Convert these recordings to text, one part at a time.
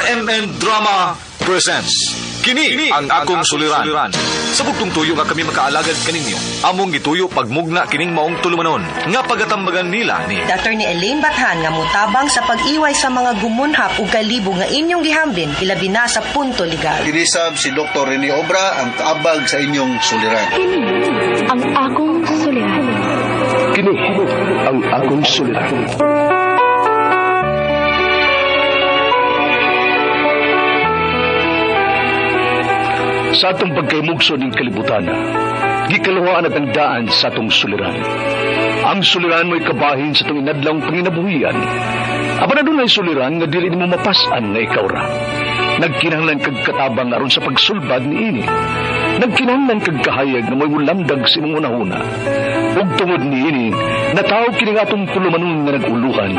RMN Drama presents Kini ang akong suliran. Sa bugtong tuyo nga kami makaalagad kaninyo. Among gituyo pagmugna kining maong tulumanon nga pagatambagan nila ni Dr. ni Elaine Bathan nga mutabang sa pag-iway sa mga gumunhap ug kalibo nga inyong gihambin ilabi na sa punto legal. Kinisab si Dr. Rene Obra ang kaabag sa inyong suliran. Kini ang akong suliran. Kini ang akong suliran. Sa atong pagkaymugso ng kalibutan, gikalawaan at ang daan sa atong suliran. Ang suliran mo'y kabahin sa itong inadlang panginabuhian. Aba na doon ay suliran nga dili mo mapasan nga ikaw ra. Nagkinahanglan kag katabang aron sa pagsulbad ni ini. Nagkinahanglan kag kahayag na mo'y mulamdag sa imong unahuna. Ug tungod ni ini, natawag kini nga atong tulumanon nga naguluhan.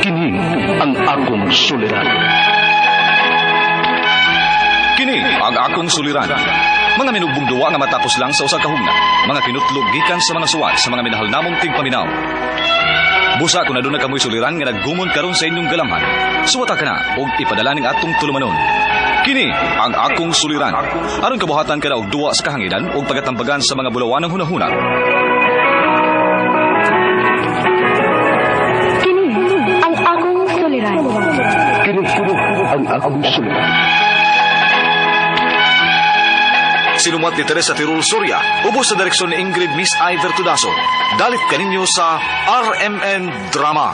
Kini ang akong suliran. Kini ang akong suliran. Mga minubong duwa nga matapos lang sa usa ka hugna. Mga kinutlog gikan sa mga suwat sa mga minahal namong tigpaminaw. Busa kung aduna kamoy suliran nga naggumon karon sa inyong galamhan. Suwata ka na og ipadala ning atong tulumanon. Kini ang akong suliran. Aron kabuhatan ka na og duwa sa kahanginan og pagatambagan sa mga bulawanang hunahuna. Kini ang akong suliran. Kini ang akong suliran. Sinumat ni Teresa Tirul Soria, ubos sa direksyon ni Ingrid Miss Iver Tudaso. Dalit kaninyo sa RMN Drama.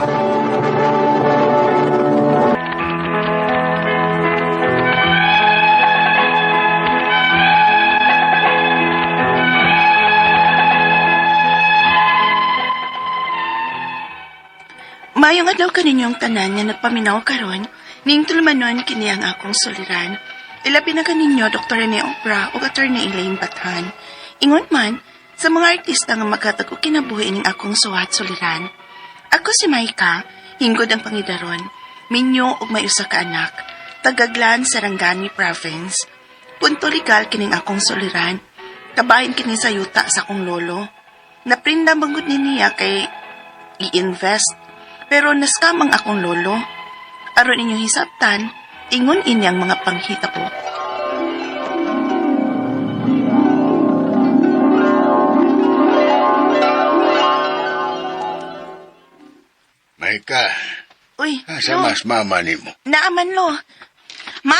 Mayong adlaw kaninyong tanan nga nagpaminaw karon, ning tulumanon kini ang akong suliran. Ilabi na kaninyo Dr. Rene Obra o Attorney Elaine Bathan. Ingon man, sa mga artista nga maghatag o kinabuhi ning akong suwat suliran. Ako si Maika, hinggod ang pangidaron, minyo og may usa ka anak, tagaglan sa Rangani Province. Punto legal kining akong suliran, kabahin kini sa yuta sa akong lolo. Naprinda banggod ni niya kay i-invest, pero naskam ang akong lolo. Aron inyong hisabtan, ingon ini ang mga panghita po. Maika, Uy, asa mas mama ni mo? Naaman lo. Ma!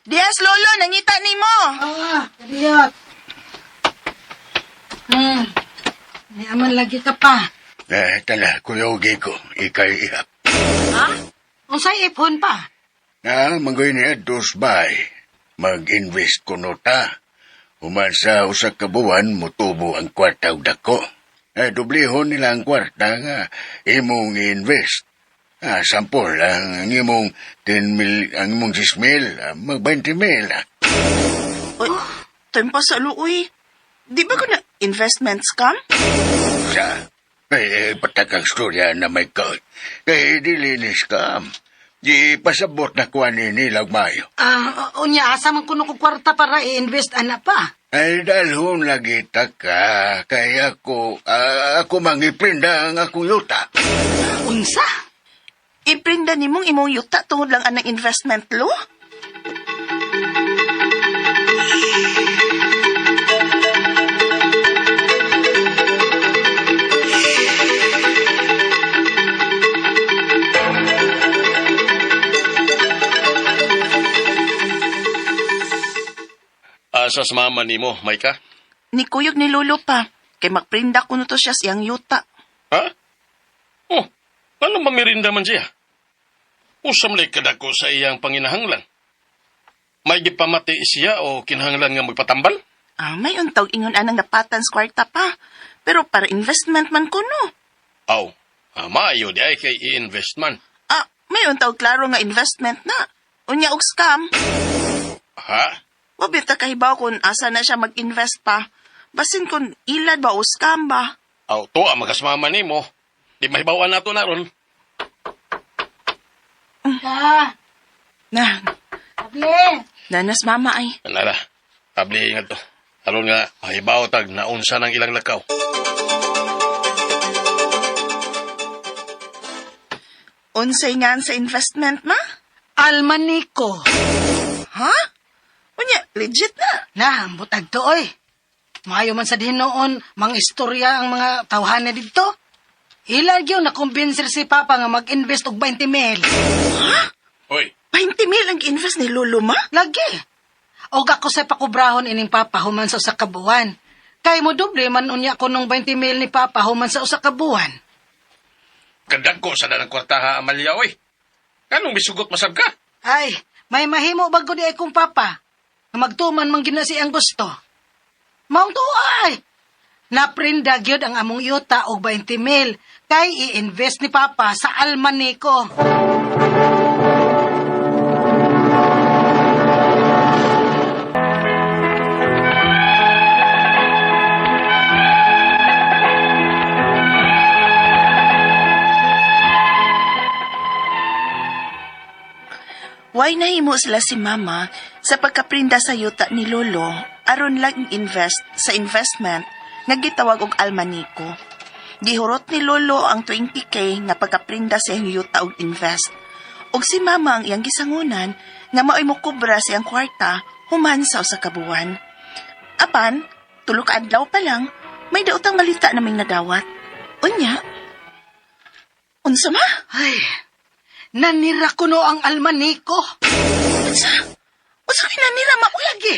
Dias lolo, nangita ni mo. Riyot. Niyaman lagi ka pa. Tala, kuyugi ko, ikay ihap. Ha? Unsay ipon pa? Manggoy niya dos bay. Mag-invest ko nota. Human sa usak ka buwan, mutubo ang kwarta og dako. Dublihon nila ang kwarta nga imong invest. Sampol, ang imong 10 mil, ang imong 6 mil, mag 20 mil. Uy, tempo sa luoy. Di ba ko na investment scam? Patakang storya na may kaon. Kaya dilinis ka. Di pasabot na kuha ni nilag mayo. Unya, asa man kuno ko kwarta para i-invest ana pa? Ay, dalhon lagi taka. Kaya ako mangiprinda ang akong yuta. Unsa? Iprinda ni mong imong yuta tungod lang anang investment lo? Asa sa mama ni mo, Maika? Ni kuyog ni lolo pa. Kay magprinda ko to siya siyang yuta. Ha? Oh, ano mamirinda man siya? Usam lay kadako sa iyang panginahanglan. May gipamati siya o kinahanglan nga magpatambal? May untaw ingon anang napatan sa kwarta pa. Pero para investment man ko no. Aw, maayo di ay kay i-invest man. May untaw klaro nga investment na. Unya og scam. Ha? Wabita kahibaw kung asa na siya mag-invest pa. Basin kung ilad ba o scam ba? Aw, to ang makasmama ni mo. Di mahibawan nato na ron. Na, Able! nanas mama ay. Nara, tabli nga to. Aron nga, mahibaw tag naunsa ng ilang lakaw. Unsay nga sa investment ma? Almaniko. Ha? Unya, legit na. Na, butag to, oy. Maayo man sa dinoon, mga istorya ang mga tawhana dito. Ilagyo na kumbinsir si Papa nga mag-invest og 20 mil. Hoy, 20 mil ang invest ni Lolo, ma? Lagi. Og ako sa pakubrahon ining Papa human sa usa ka buwan. Kay mo doble man unya ko nung 20 mil ni Papa human sa usa ka buwan. kadag ko sa danang kwartaha, Amalia, oy. Kanong misugot masab ka? Ay, may mahimo bago di ay kong Papa. Nga magtuman man gina siyang gusto. Maong tuay. Naprinda gyud ang among yuta og 20 mil kay i-invest ni Papa sa Almaniko. Why nahimo sila si Mama sa pagkaprinda sa yuta ni Lolo aron lang invest sa investment nga gitawag og Almaniko. Gihurot ni Lolo ang 20K nga pagkaprinda sa iyang yuta og invest. Og si Mama ang iyang gisangunan nga maoy mo kubra sa iyang kwarta human sa usa ka buwan. Apan, tulo ka adlaw pa lang, may daotang malita naming nadawat. Unya? Unsa ma? Ay, nanira ko no ang Almaniko. Unsa kinanira ma? Lagi.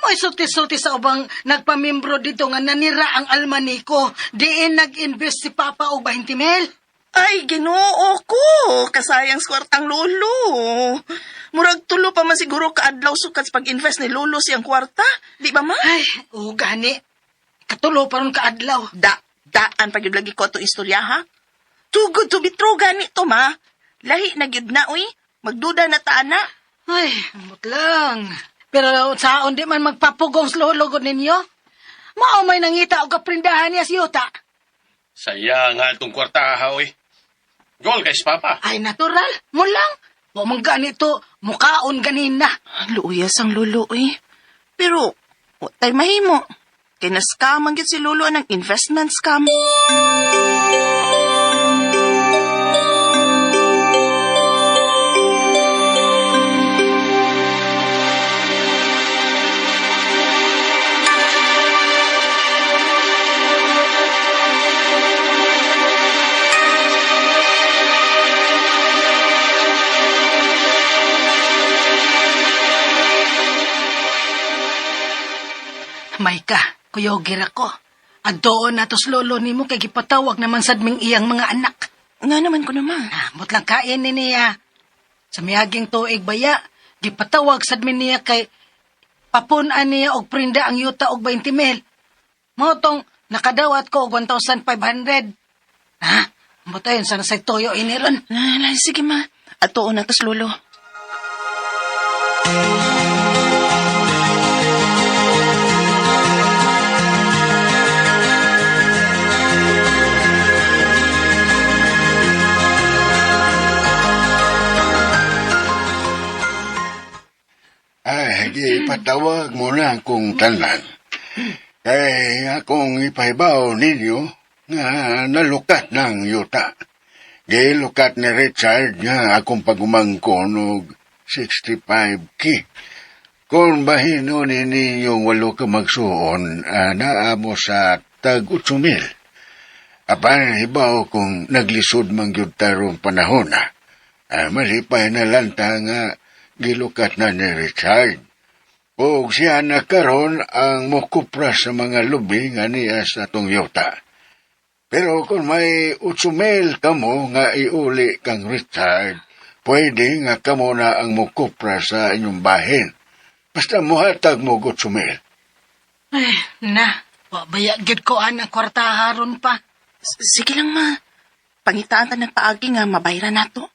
May sulti-sulti sa ubang nagpamimbro dito nga nanira ang Almaniko. Diin nag-invest si Papa og 20 mil. Ay, Ginoo ko. Kasayang kwartang Lolo. Murag tulo pa man siguro kaadlaw sukat sa pag-invest ni Lolo siyang kwarta. Di ba, ma? Ay, gani. Katulo pa ron kaadlaw. Daan pag yun lagi ko itong istorya, ha? Too good to be true, gani to, ma. Lahi na gyud na, uy. Magduda na taana. Ay, amot lang. Pero saon di man magpapugong slulugod ninyo? Mao may nangita og kaprindahan niya si Yuta. Saya nga itong kwartaha, oy. Gol kay si Papa. Ay, natural. Mo lang. Wa man ganito, mukaon ganina. Luuyas ang Lolo, uy. Pero, what tay mahimo? Kaya na-scam ang gyud si Lolo ng investment scam. May ka, kuyogir ako. At doon natos lolo nimo kay gipatawag naman sadming iyang mga anak. Nga naman ko naman. Mot lang kain ni niya. Sa miyaging tuig baya, gipatawag sadmin niya kay papunan niya og prinda ang yuta og 20 mil. Motong nakadawat ko og 1,500. Ha? Mutayon sana sa toyo iniron. Sige ma. At tuon na tos Lolo. Ay, ipatawag mo na akong tanan. Kay akong ipahibaw ninyo nga nalukat ng yuta. Gilukat ni Richard nga akong pagumangkon og 65K. Kung bahino ninyong walo ka magsuon, naamo sa tag 8,000. Apan hibaw kung naglisod man gyud tarong panahon na. Malipay na lanta nga gilukat na ni Richard. O siya na karon ang mukupra sa mga lubi nga niya sa tong yuta. Pero kung may 8,000 kamo nga iuli kang Richard, pwede nga kamo na ang mukupra sa inyong bahin. Basta muhatag mo 8,000. Ay, na. Wabaya gid ko ang kwarta haron pa. Sige lang ma. Pangitaan ta ng paagi nga mabayran nato.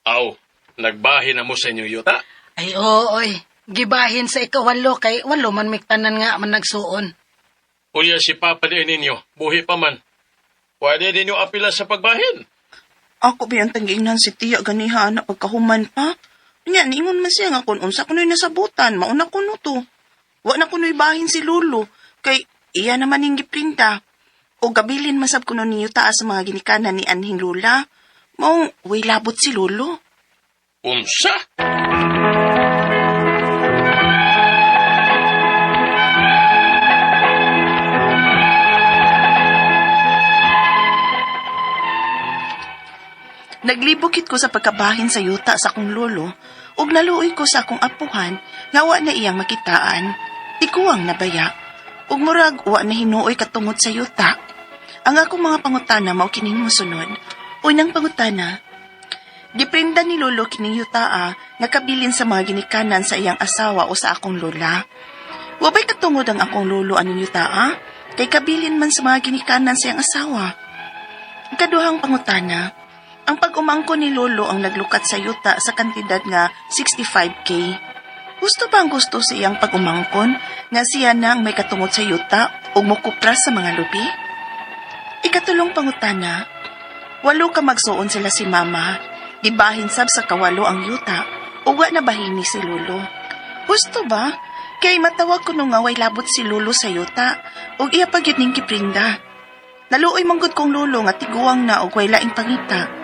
Aw, nagbahin na mo sa inyong yuta. Ay, oo, oy. gibahin sa ikawalo kay walo man miktanan nga man nagsuon. Uya si Papa din ninyo, buhi pa man. Pwede ninyo apila sa pagbahin. Ako ba yung tangginan si Tia ganiha na pagkahuman pa? Nya, niingon man siya nga kung unsa kuno'y nasabutan, mauna kuno to. Wa na kuno'y bahin si Lolo, kay iya naman yung giprinta. O gabilin masab kuno niyo taas sa mga ginikanan ni Anhing Lula. Maong, way labot si Lolo. Unsa? Naglibukit ko sa pagkabahin sa yuta sa akong lolo, ug naluoy ko sa akong apuhan nga wa na iyang makitaan. Tikuwang nabaya, ug murag wa na hinuoy katungod sa yuta. Ang akong mga pangutana mao kining mosunod. Unang pangutana, giprinda ni lolo kining yutaa nga kabilin sa mga ginikanan sa iyang asawa o sa akong lola. Wa ba'y katungod ang akong lolo aning yutaa? Kay kabilin man sa mga ginikanan sa iyang asawa. Ang kaduhang pangutana, ang pag-umangko ni Lolo ang naglukat sa yuta sa kantidad nga 65K. Gusto ba ang gusto sa iyang pag-umangkon nga siya na ang may katungod sa yuta o mukupras sa mga lubi? Ikatulong pangutana, 8 ka magsuon sila si Mama. Gibahin sab sa kawalo ang yuta o wa na bahini si Lolo. Gusto ba? Kay matawag ko nung nga way labot si Lolo sa yuta o iya pa gyud ning kiprinda. Naluoy manggod kong Lolo nga tiguang na og way laing pangita.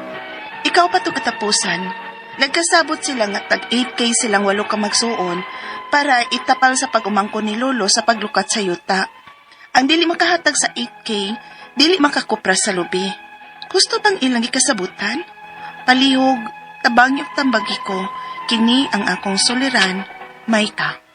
Ikaw pa to katapusan. Nagkasabot sila nga tag 8K silang 8 ka magsuon para itapal sa pag-umangko ni Lolo sa paglukat sa yuta. Ang dili makahatag sa 8K, dili makakupras sa lubi. Gusto bang ilang ikasabutan? Palihog, tabangyok tambagi ko, kini ang akong suliran, Maika.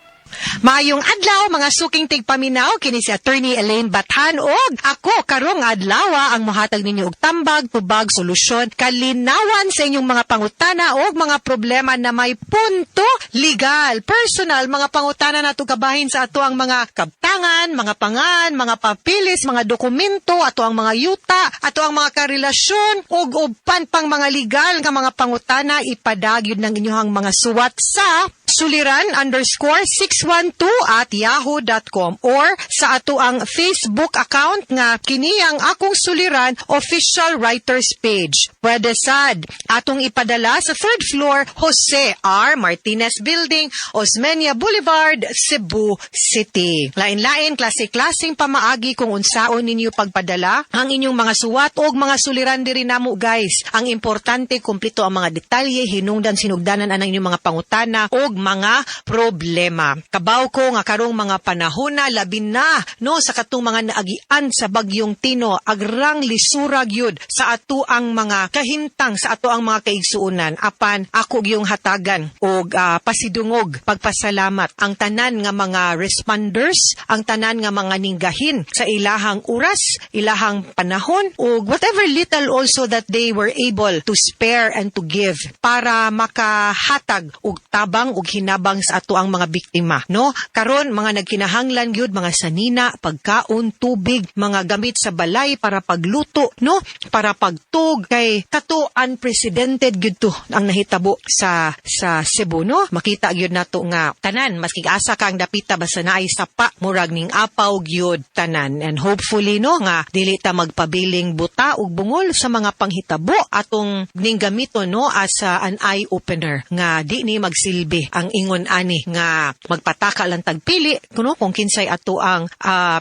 Maayong adlaw mga suking tigpaminaw kini si Attorney Elaine Bathan og ako karong adlaw ang mohatag ninyo og tambag tubag solusyon kalinawan sa inyong mga pangutana og mga problema na may punto legal, personal, mga pangutana nato kabahin sa ato ang mga kabtangan, mga pangan, mga papilis, mga dokumento, ato ang mga yuta, ato ang mga karelasyon og uban pang mga legal nga mga pangutana ipadagyon ng inyong mga suwat sa suliran_612@yahoo.com or sa ato ang Facebook account nga kini ang akong suliran official writers page. Pwede sad atong ipadala sa 3rd floor Jose R. Martinez Building, Osmeña Boulevard, Cebu City. Lain-lain klase-klaseng pamaagi kung unsaon ninyo pagpadala ang inyong mga suwat og mga suliran diri namo guys. Ang importante kumpleto ang mga detalye, hinungdan sinugdanan ang inyong mga pangutana og mga problema. Kabaw ko nga karong mga panahon na labi na no sa katong mga naagian sa bagyong Tino agrang lisurag yud sa ato ang mga kahintang sa ato ang mga kaigsuonan apan ako gyung hatagan og pasidungog pagpasalamat ang tanan nga mga responders, ang tanan nga mga ninggahin sa ilahang oras, ilahang panahon ug whatever little also that they were able to spare and to give para makahatag og tabang og hinabang sa ato ang mga biktima, no? Karon mga nagkinahanglan gyud mga sanina, pagkaon, tubig, mga gamit sa balay para pagluto, no? Para pagtug kay kato unprecedented gyud to ang nahitabo sa Cebu, no? Makita gyud nato nga tanan maski asa kang dapita basta naay sapa murag ning apaw gyud tanan and hopefully no nga dili ta magpabiling buta ug bungol sa mga panghitabo atong ning gamito no as an eye opener nga di ni magsilbi ang ingon ani nga magpataka lang tagpili kuno kung kinsay ato ang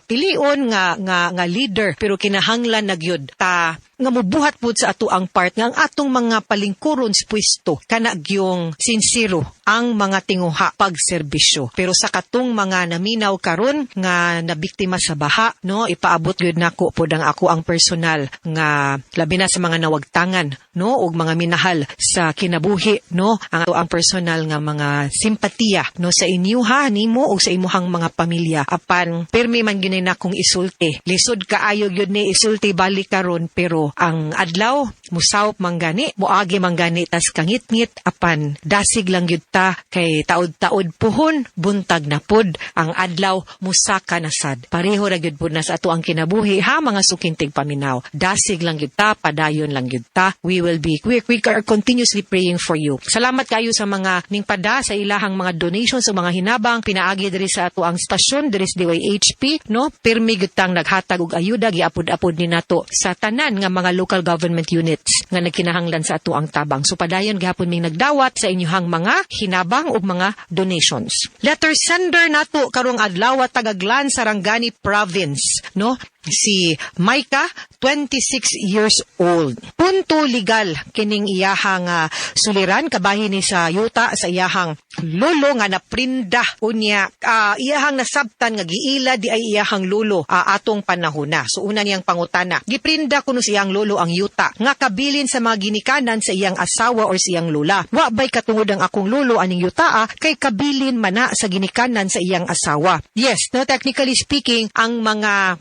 pilion nga leader pero kinahanglan na gyud ta nga mubuhat pud sa ato ang part nga ang atong mga palingkuron sa pwesto kana gyung sincero ang mga tinguha pagserbisyo pero sa katong mga naminaw karon nga nabiktima sa baha no ipaabot gyud nako pud ang ako ang personal nga labi na sa mga nawagtangan no ug mga minahal sa kinabuhi no ang ato ang personal nga mga simpatiya no sa inyo ha nimo ug sa imuhang mga pamilya apan permi man gyud nako isulti lisod kaayo gyud ni isulti balik karon pero ang adlaw musawp manggani, moagi manggani tas kangit-ngit apan dasig lang gyud ta kay taod-taod puhon buntag na pud ang adlaw musaka na sad. Pareho ra gyud pud na sa ato ang kinabuhi ha mga sukintig paminaw. Dasig lang gyud ta, padayon lang gyud ta. We are continuously praying for you. Salamat kayo sa mga ningpada sa ilahang mga donations sa mga hinabang pinaagi diri sa ato ang stasyon diri sa DYHP no. Pirmi gyud tang naghatag og ayuda giapod-apod ni nato sa tanan nga mga local government units nga nagkinahanglan sa ato ang tabang. So padayon gihapon ming nagdawat sa inyohang mga hinabang ug mga donations. Letter sender nato karong adlaw Tagaglan, Sarangani Province, no? Si Maika, 26 years old. Punto legal kining iyahang suliran kabahin ni sa yuta sa iyahang lolo nga naprinda unya iyahang nasabtan nga giila di ay iyahang lolo atong panahona. So una niyang pangutana, giprinda kuno sa iyang lolo ang yuta nga kabilin sa mga ginikanan sa iyang asawa or sa iyang lola. Wa bay katungod ang akong lolo aning yuta kay kabilin mana sa ginikanan sa iyang asawa. Yes, no, technically speaking, ang mga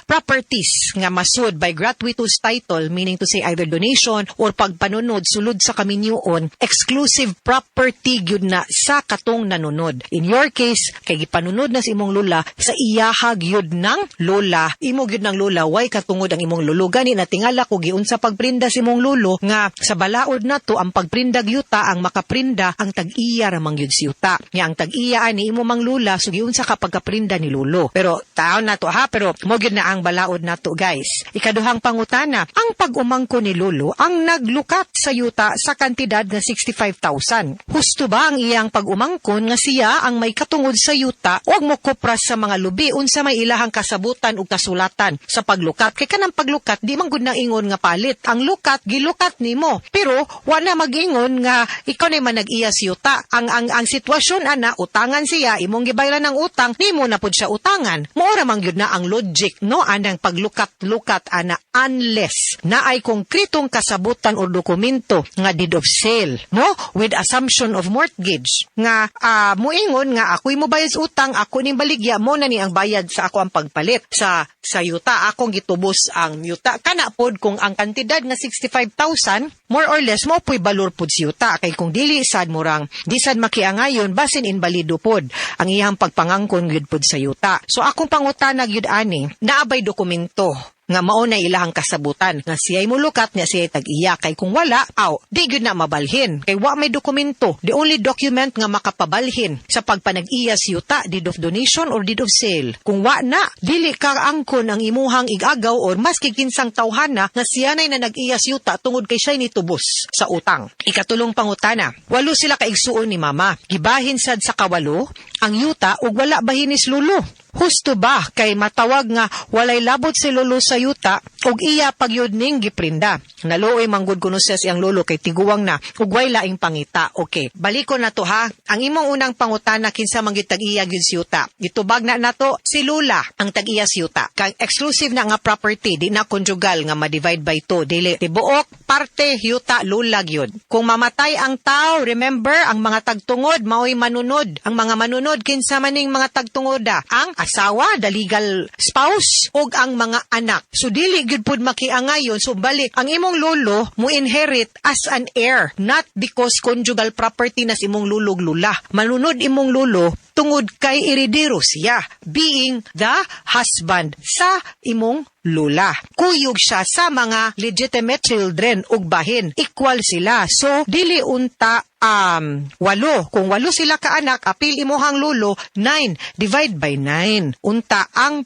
properties nga masud by gratuitous title, meaning to say either donation or pagpanunod sulod sa kaminyoon, exclusive property gyud na sa katong nanunod. In your case, kay gipanunod na sa imong lola sa iyaha gyud ng lola, imo gyud ng lola way katungod ang imong lolo. Gani na tingala ko giunsa pagprinda sa imong lolo nga sa balaod nato ang pagprindag yuta ang makaprinda ang tag-iya ra man gyud si yuta. Nga ang tag-iya ani imo mang lola so giunsa ka pagkaprinda ni lolo. Pero taon nato ha, pero mo gyud na ang balaod nato guys. Ikaduhang pangutana, ang pag-umangko ni lolo ang naglukat sa yuta sa kantidad nga 65,000. Husto ba ang iyang pag-umangkon nga siya ang may katungod sa yuta o mo kopras sa mga lubi unsa may ilahang kasabutan ug kasulatan sa paglukat? Kay kanang paglukat di man gud na ingon nga palit. Ang lukat gilukat nimo pero wa na mag-ingon nga ikaw na man nag-iya sa yuta. Ang sitwasyon ana utangan siya imong gibayran ng utang nimo na pud siya utangan. Moora man gyud na ang logic no anang paglukat-lukat ana unless na ay konkretong kasabutan o dokumento nga deed of sale no with assumption of mortgage nga moingon nga ako'y mo bayad sa utang ako ning baligya mo na ni ang bayad sa ako ang pagpalit sa yuta akong gitubos ang yuta kana pod kung ang kantidad nga 65,000 more or less mo po'y balor pod si yuta kay kung dili sad morang di sad makiangayon basin invalido pod ang iyang pagpangangkon gyud pod sa yuta. So akong pangutana gyud ani naabay dokumento nga mao na ilahang kasabutan nga siya'y mulukat nga siya'y tag-iya kay kung wala di gyud na mabalhin kay wa may dokumento. The only document nga makapabalhin sa pagpanag-iya si yuta deed of donation or deed of sale. Kung wa na dili ka angkon ang imuhang igagaw or maski kinsang tawhana nga siya nay na nag-iya si yuta tungod kay siya'y nitubos sa utang. Ikatulong pangutana, walo sila kaigsuon ni mama. Gibahin sad sa kawalo ang yuta ug wala bahinis lulo. Husto ba kay matawag nga walay labot si lolo sa yuta ug iya pagyud ning giprinda. Naluoy manggod kuno siya siyang lolo kay tiguwang na ug way laing pangita. Okay, balikon na to ha. Ang imong unang pangutana kinsa man gyud tag-iya gyud si yuta. Gitubag na nato si lula ang tag-iya si yuta. Kang exclusive na nga property di na conjugal nga ma-divide by 2 dili tibuok parte yuta lula gyud. Kung mamatay ang tao, remember ang mga tagtungod mao'y manunod. Ang mga manunod kinsa maning mga tagtungoda ang asawa, the legal spouse, ug ang mga anak. So dili gyud pud makiangayon. So balik, ang imong lolo mo inherit as an heir, not because conjugal property na si imong lulog lula. Manunod imong lolo tungod kay heredero siya, being the husband sa imong lula. Kuyog siya sa mga legitimate children ug bahin. Equal sila. So dili unta 8. Kung 8 sila ka anak, apil imuhang lolo, 9. Divide by 9. Unta ang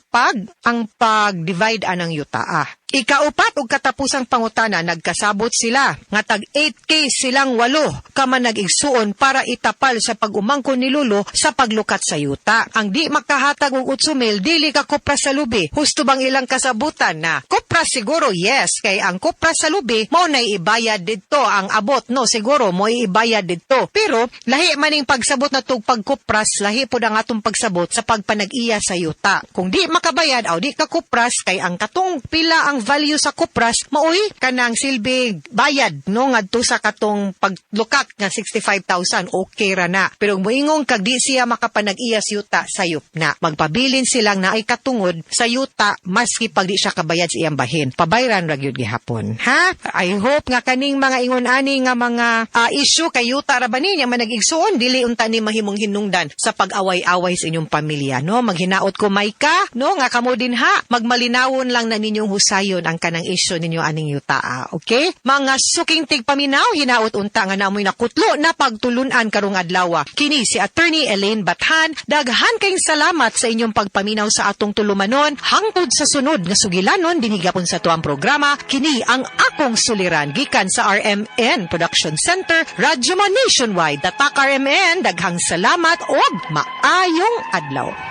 pag-divide anang yuta. Ikaupat og katapusang pangutana, nagkasabot sila nga tag 8K silang 8 kaman nag-igsuon para itapal sa pag-umangkon ni lolo sa paglukat sa yuta. Ang di makahatag og 8,000 dili ka kopras sa lubi. Husto bang ilang kasabutan na kopras siguro? Yes, kay ang kopras sa lubi mo na ibayad didto ang abot no siguro mo ibayad didto. Pero lahi maning pagsabot na tug pagkopras, lahi pod ang atong pagsabot sa pagpanag-iya sa yuta. Kung di makabayad aw di ka kopras kay ang katong pila ang ang value sa kupras maoy kanang silbig bayad no ngadto sa katong paglukak nga 65,000 okay ra na. Pero moingong kag di siya makapanag-iyas yuta sayop na. Magpabilin silang na ay katungod sa yuta maski pag di siya kabayad sa iyang bahin. Pabayran ra gyud gihapon. Ha? I hope nga kaning mga ingon ani nga mga issue kay yuta ra ba niya manag-igsuon dili unta ni mahimong hinungdan sa pag-away-away sa inyong pamilya no. Maghinaot ko may ka no nga kamo din ha. Magmalinawon lang na ninyong husayon ang kanang issue ninyo aning yuta. Okay? Mga suking tigpaminaw hinaot unta nga namoy nakutlo na pagtulunan karong adlaw. Kini si Attorney Elaine Bathan. Daghan kayong salamat sa inyong pagpaminaw sa atong tulumanon. Hangtod sa sunod nga sugilanon dinhigapon sa tuang programa. Kini ang akong suliran gikan sa RMN Production Center, Radyo Man Nationwide. Tatak RMN, daghang salamat og maayong adlaw.